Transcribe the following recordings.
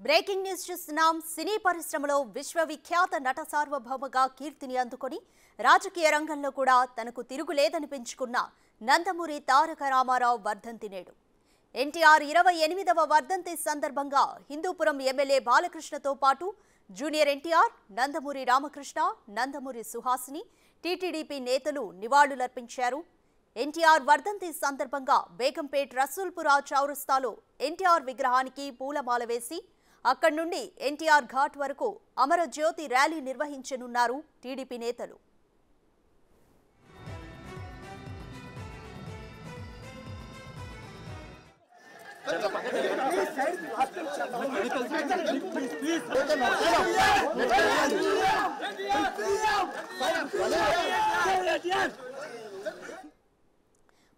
Breaking news చూస్తున్నాం. సినీ పరిశ్రమలో విశ్వవిఖ్యాత నట సార్వభౌమగా కీర్తిని అందుకొని రాజకీయ రంగంలో కూడా తనకు తిరుగులేదని పెంచుకున్న నందమూరి తారక రామారావు వర్ధంతి నేడు. ఎన్టీఆర్ 28వ వర్ధంతి సందర్భంగా హిందూపురం ఎమ్మెల్యే బాలకృష్ణతో పాటు జూనియర్ ఎన్టీఆర్, నందమూరి రామకృష్ణ, నందమూరి సుహాసిని, టీటీడీపీ నేతలు నివాళులర్పించారు. ఎన్టీఆర్ వర్ధంతి సందర్భంగా బేగంపేట్ రసూల్పురా చౌరస్తాలో ఎన్టీఆర్ విగ్రహానికి పూలమాల వేసి అక్కడి నుండి ఎన్టీఆర్ ఘాట్ వరకు అమరజ్యోతి ర్యాలీ నిర్వహించనున్నారు టీడీపీ నేతలు.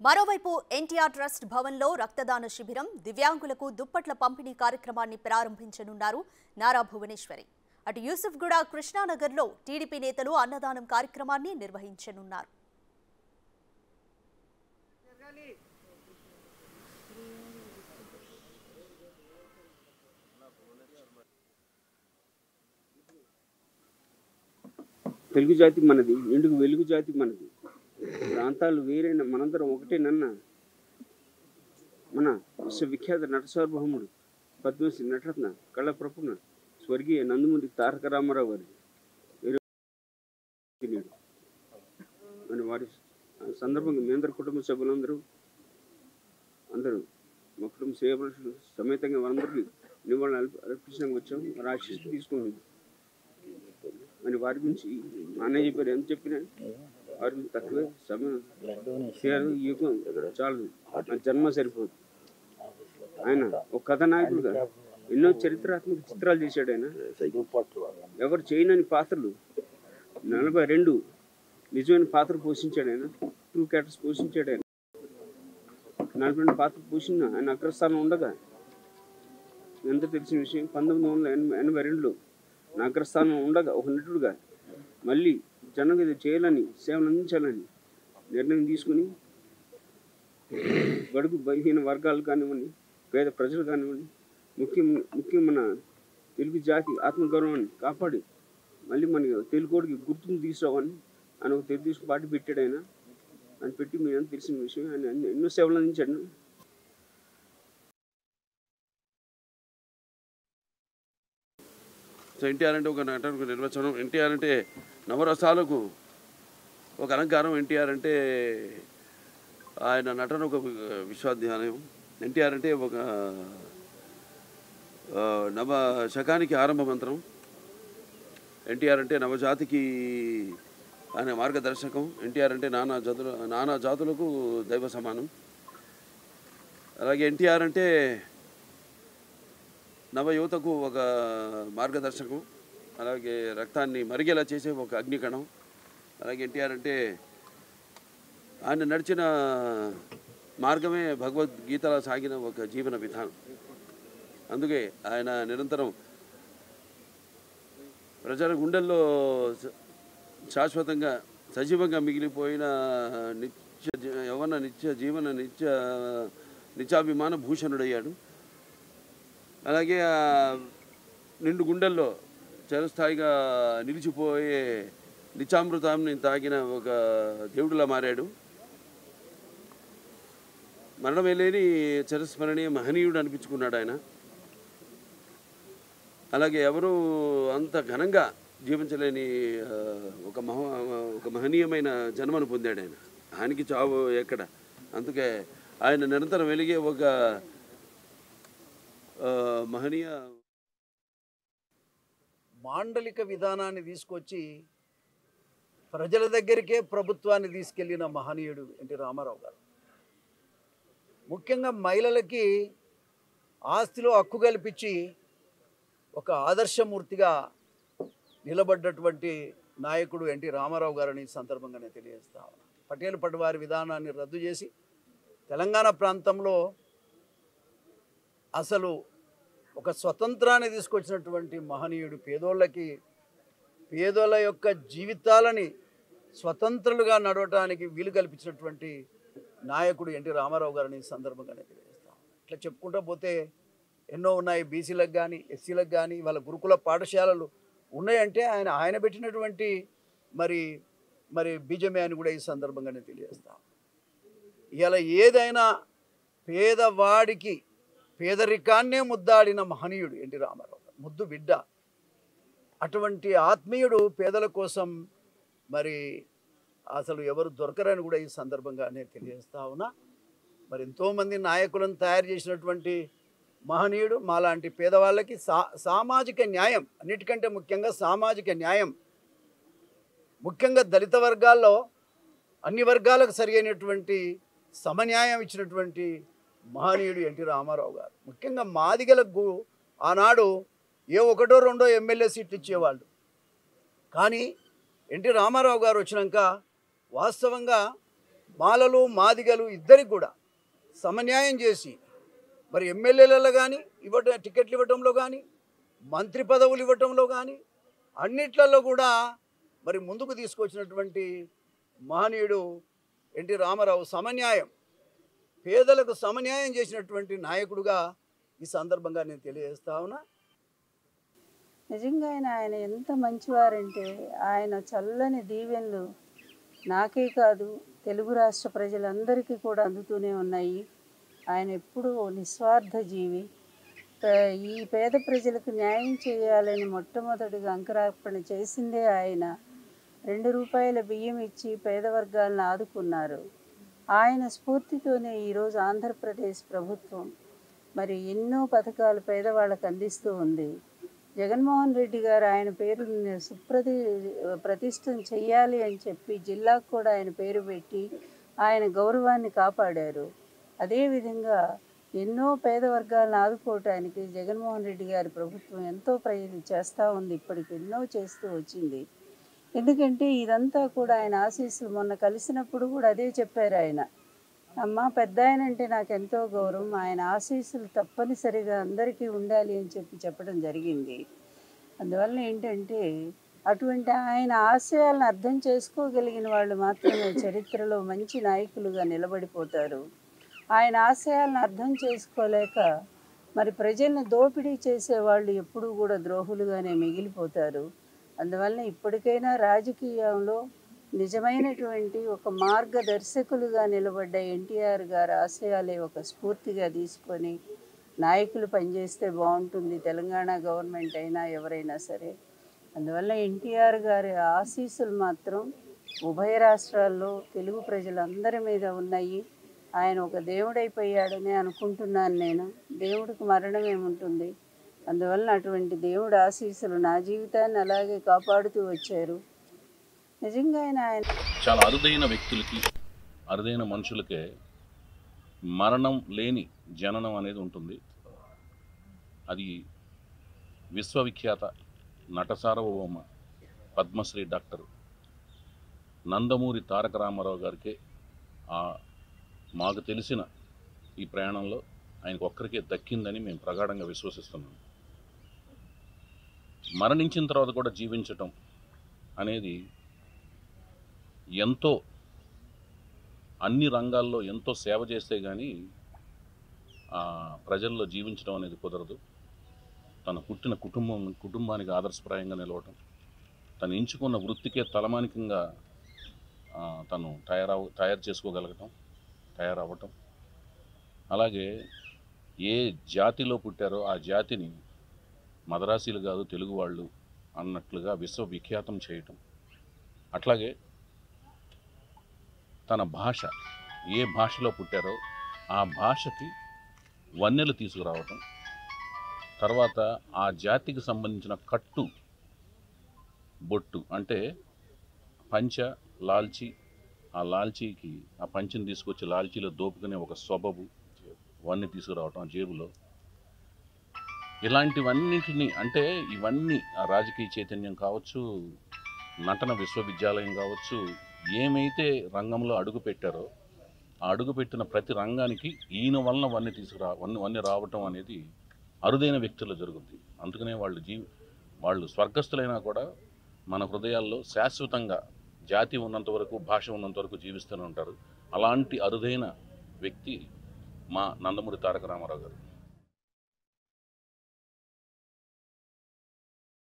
మరోవైపు ఎన్టీఆర్ ట్రస్ట్ భవన్లో రక్తదాన శిబిరం, దివ్యాంగులకు దుప్పట్ల పంపిణీ కార్యక్రమాన్ని ప్రారంభించనున్నారు నారా భువనేశ్వరి. అటు యూసుఫ్గూడ, కృష్ణానగర్లో టీడీపీ నేతలు అన్నదానం కార్యక్రమాన్ని నిర్వహించనున్నారు. తెలుగు జాతి మనది, ఇందుకు వెలుగు జాతి మనది. ప్రాంతాలు వేరైన మనందరం ఒకటేనన్న మన విశ్వవిఖ్యాత నట సార్వభౌముడు, పద్మశ్రీ నటరత్న, కళాప్రపుణ స్వర్గీయ నందమూరి తారక రామారావు గారి మన వారి సందర్భంగా మీ అందరు కుటుంబ సభ్యులందరూ మా కుటుంబ సేవలు సమేతంగా వారందరికీ నివాళులు అర్పించడానికి వచ్చాం. వారి ఆశీస్సులు తీసుకున్నాం. మరి వారి గురించి అన్నయ్య చెప్పారు, ఎంత చెప్పినా వారి గురించి తక్కువే. సమయం యుగం చాలు, జన్మ సరిపోదు. ఆయన ఒక కథానాయకుడుగా ఎన్నో చరిత్రాత్మక చిత్రాలు చేశాడు. ఆయన ఎవరు చేయనని పాత్రలు 42 నిజమైన పాత్ర పోషించాడు. ఆయన 2 క్యారెక్టర్స్ పోషించాడు. ఆయన 42 పాత్ర పోషించిన ఆయన అగ్రస్థానం ఉండగా ఎంత తెలిసిన విషయం. 1982లో అగ్రస్థానం ఉండగా ఒక నటుడుగా మళ్ళీ జనం ఇది చేయాలని, సేవలు అందించాలని నిర్ణయం తీసుకుని బడుగు బలహీన వర్గాలు కానివ్వండి, పేద ప్రజలు కానివ్వండి, ముఖ్యం మన తెలుగు జాతి ఆత్మగౌరవాన్ని కాపాడి మళ్ళీ మన తెలుగుడికి గుర్తును తీసుకురావాలని ఆయన ఒక తెలుగుదేశం పార్టీ పెట్టాడు. ఆయన పెట్టి మీరు తెలిసిన విషయం. ఆయన ఎన్నో సేవలు అందించాడు. ఎన్టీఆర్ అంటే ఒక నటనకు నిర్వచనం. ఎన్టీఆర్ అంటే నవరసాలకు ఒక అలంకారం. ఎన్టీఆర్ అంటే ఆయన నటన ఒక విశ్వాధ్యానం. ఎన్టీఆర్ అంటే ఒక నవ శకానికి ఆరంభ మంత్రం. ఎన్టీఆర్ అంటే నవజాతికి ఆయన మార్గదర్శకం. ఎన్టీఆర్ అంటే నానా జాతులకు దైవ సమానం. అలాగే ఎన్టీఆర్ అంటే నవయువతకు ఒక మార్గదర్శకం. అలాగే రక్తాన్ని మరిగేలా చేసే ఒక అగ్నికణం. అలాగే ఎన్టీఆర్ అంటే ఆయన నడిచిన మార్గమే భగవద్గీతలా సాగిన ఒక జీవన విధానం. అందుకే ఆయన నిరంతరం ప్రజల గుండెల్లో శాశ్వతంగా సజీవంగా మిగిలిపోయిన నిత్యాభిమాన భూషణుడయ్యాడు. అలాగే నిండు గుండెల్లో చిరస్థాయిగా నిలిచిపోయే నిత్యామృతాన్ని తాగిన ఒక దేవుడిలా మారాడు. మరణమే లేని చిరస్మరణీయ మహనీయుడు అనిపించుకున్నాడు ఆయన. అలాగే ఎవరు అంత ఘనంగా జీవించలేని ఒక మహనీయమైన జన్మను పొందాడు ఆయన. ఆయనకి చావు ఎక్కడ. అందుకే ఆయన నిరంతరం వెలిగే ఒక మహనీయ మాండలిక విధానాన్ని తీసుకొచ్చి ప్రజల దగ్గరికే ప్రభుత్వాన్ని తీసుకెళ్లిన మహనీయుడు ఎన్టీ రామారావు గారు. ముఖ్యంగా మహిళలకి ఆస్తిలో హక్కు కల్పించి ఒక ఆదర్శమూర్తిగా నిలబడ్డటువంటి నాయకుడు ఎన్టీ రామారావు గారని సందర్భంగా నేను తెలియజేస్తా ఉన్నాను. పటేల్ పటవారి విధానాన్ని రద్దు చేసి తెలంగాణ ప్రాంతంలో అసలు ఒక స్వతంత్రాన్ని తీసుకొచ్చినటువంటి మహనీయుడు. పేదోళ్ళ యొక్క జీవితాలని స్వతంత్రులుగా నడవటానికి వీలు కల్పించినటువంటి నాయకుడు ఎన్టీ రామారావు గారిని సందర్భంగానే తెలియజేస్తాం. ఇట్లా చెప్పుకుంటూ పోతే ఎన్నో ఉన్నాయి. బీసీలకు కానీ ఎస్సీలకు కానీ వాళ్ళ గురుకుల పాఠశాలలు ఉన్నాయంటే ఆయన పెట్టినటువంటి మరి బీజమే అని కూడా ఈ సందర్భంగా నేను తెలియజేస్తాను. ఇలా ఏదైనా పేదవాడికి పేదరికాన్నే ముద్దాడిన మహనీయుడు ఎన్టీ రామారావు, ముద్దు బిడ్డ. అటువంటి ఆత్మీయుడు పేదల కోసం మరి అసలు ఎవరు దొరకరని కూడా ఈ సందర్భంగా నేను తెలియజేస్తా ఉన్నా. మరి ఎంతోమంది నాయకులను తయారు చేసినటువంటి మహనీయుడు మాలాంటి పేదవాళ్ళకి సామాజిక న్యాయం, అన్నిటికంటే ముఖ్యంగా సామాజిక న్యాయం, ముఖ్యంగా దళిత వర్గాల్లో అన్ని వర్గాలకు సరైనటువంటి సమన్యాయం ఇచ్చినటువంటి మహనీయుడు ఎన్టీ రామారావు గారు. ముఖ్యంగా మాదిగలకు ఆనాడు ఏ ఒకటో రెండో ఎమ్మెల్యే సీట్లు ఇచ్చేవాళ్ళు. కానీ ఎన్టీ రామారావు గారు వచ్చినాక వాస్తవంగా మాలలు మాదిగలు ఇద్దరికి కూడా సమన్యాయం చేసి మరి ఎమ్మెల్యేలలో కానీ టికెట్లు ఇవ్వటంలో కానీ మంత్రి పదవులు ఇవ్వటంలో కానీ అన్నిట్లలో కూడా మరి ముందుకు తీసుకొచ్చినటువంటి మహనీయుడు ఎన్టీ రామారావు. సమన్యాయం, పేదలకు సమన్యాయం చేసినటువంటి నాయకుడుగా ఈ సందర్భంగా నేను తెలియజేస్తా ఉన్నా. నిజంగా ఆయన ఎంత మంచివారంటే ఆయన చల్లని దీవెనలు నాకే కాదు తెలుగు రాష్ట్ర ప్రజలందరికీ కూడా అందుతూనే ఉన్నాయి. ఆయన ఎప్పుడూ నిస్వార్థ జీవి. ఈ పేద ప్రజలకు న్యాయం చేయాలని మొట్టమొదటిగా అంకురార్పణ చేసిందే ఆయన. 2 రూపాయల బియ్యం ఇచ్చి పేద వర్గాలను ఆదుకున్నారు. ఆయన స్ఫూర్తితోనే ఈరోజు ఆంధ్రప్రదేశ్ ప్రభుత్వం మరి ఎన్నో పథకాలు పేదవాళ్ళకు అందిస్తూ ఉంది. జగన్మోహన్ రెడ్డి గారు ఆయన పేరు ప్రతిష్టం చెయ్యాలి అని చెప్పి జిల్లాకు కూడా ఆయన పేరు పెట్టి ఆయన గౌరవాన్ని కాపాడారు. అదేవిధంగా ఎన్నో పేద వర్గాలను ఆదుకోవటానికి జగన్మోహన్ రెడ్డి గారి ప్రభుత్వం ఎంతో ప్రయత్నం చేస్తూ ఉంది. ఇప్పటికి ఎన్నో చేస్తూ వచ్చింది. ఎందుకంటే ఇదంతా కూడా ఆయన ఆశీస్సులు. మొన్న కలిసినప్పుడు కూడా అదే చెప్పారు ఆయన. అమ్మ పెద్ద ఆయన అంటే నాకు ఎంతో గౌరవం, ఆయన ఆశీస్సులు తప్పనిసరిగా అందరికీ ఉండాలి అని చెప్పడం జరిగింది. అందువల్ల ఏంటంటే అటువంటి ఆయన ఆశయాలను అర్థం చేసుకోగలిగిన వాళ్ళు మాత్రమే చరిత్రలో మంచి నాయకులుగా నిలబడిపోతారు. ఆయన ఆశయాలను అర్థం చేసుకోలేక మరి ప్రజలను దోపిడీ చేసేవాళ్ళు ఎప్పుడూ కూడా ద్రోహులుగానే మిగిలిపోతారు. అందువల్ల ఇప్పటికైనా రాజకీయంలో నిజమైనటువంటి ఒక మార్గదర్శకులుగా నిలబడ్డ ఎన్టీఆర్ గారి ఆశయాలే ఒక స్ఫూర్తిగా తీసుకొని నాయకులు పనిచేస్తే బాగుంటుంది, తెలంగాణ గవర్నమెంట్ అయినా ఎవరైనా సరే. అందువల్ల ఎన్టీఆర్ గారి ఆశీస్సులు మాత్రం ఉభయ రాష్ట్రాల్లో తెలుగు ప్రజలందరి మీద ఉన్నాయి. ఆయన ఒక దేవుడైపోయాడని అనుకుంటున్నాను నేను. దేవుడికి మరణం ఏముంటుంది. అందువల్ల అటువంటి దేవుడు ఆశీస్సులు నా జీవితాన్ని అలాగే కాపాడుతూ వచ్చారు. నిజంగా ఆయన చాలా అరుదైన వ్యక్తులకి, అరుదైన మనుషులకే మరణం లేని జననం అనేది ఉంటుంది. అది విశ్వవిఖ్యాత నట సార్వభౌమ పద్మశ్రీ డాక్టర్ నందమూరి తారక రామారావు గారికే మాకు తెలిసిన ఈ ప్రయాణంలో ఆయనకు ఒక్కరికే దక్కిందని మేము ప్రగాఢంగా విశ్వసిస్తున్నాం. మరణించిన తర్వాత కూడా జీవించటం అనేది ఎంతో అన్ని రంగాల్లో ఎంతో సేవ చేస్తే కానీ ప్రజల్లో జీవించడం అనేది కుదరదు. తను పుట్టిన కుటుంబానికి ఆదర్శప్రాయంగా నిలవటం, తను ఎంచుకున్న వృత్తికే తలమానికంగా తను తయారవ్వటం, అలాగే ఏ జాతిలో పుట్టారో ఆ జాతిని మదరాసీలు కాదు తెలుగు వాళ్ళు అన్నట్లుగా విశ్వవిఖ్యాతం చేయటం, అట్లాగే తన భాష ఏ భాషలో పుట్టారో ఆ భాషకి వన్నెలు తీసుకురావటం, తర్వాత ఆ జాతికి సంబంధించిన కట్టు బొట్టు అంటే పంచ లాల్చి, ఆ లాల్చీకి ఆ పంచిని తీసుకొచ్చి లాల్చీలో దోపుకునే ఒక సొబబు వన్నీ తీసుకురావటం ఆ జేబులో. ఇలాంటివన్నిటిని అంటే ఇవన్నీ ఆ రాజకీయ చైతన్యం కావచ్చు, నటన విశ్వవిద్యాలయం కావచ్చు, ఏమైతే రంగంలో అడుగు పెట్టారో ఆ అడుగుపెట్టిన ప్రతి రంగానికి ఈయన వలన వన్నీ రావటం అనేది అరుదైన వ్యక్తుల్లో జరుగుద్ది. అందుకనే వాళ్ళు స్వర్గస్థులైనా కూడా మన హృదయాల్లో శాశ్వతంగా జాతి ఉన్నంత వరకు, భాష ఉన్నంత వరకు జీవిస్తూనే ఉంటారు. అలాంటి అరుదైన వ్యక్తి మా నందమూరి తారక రామారావు గారు.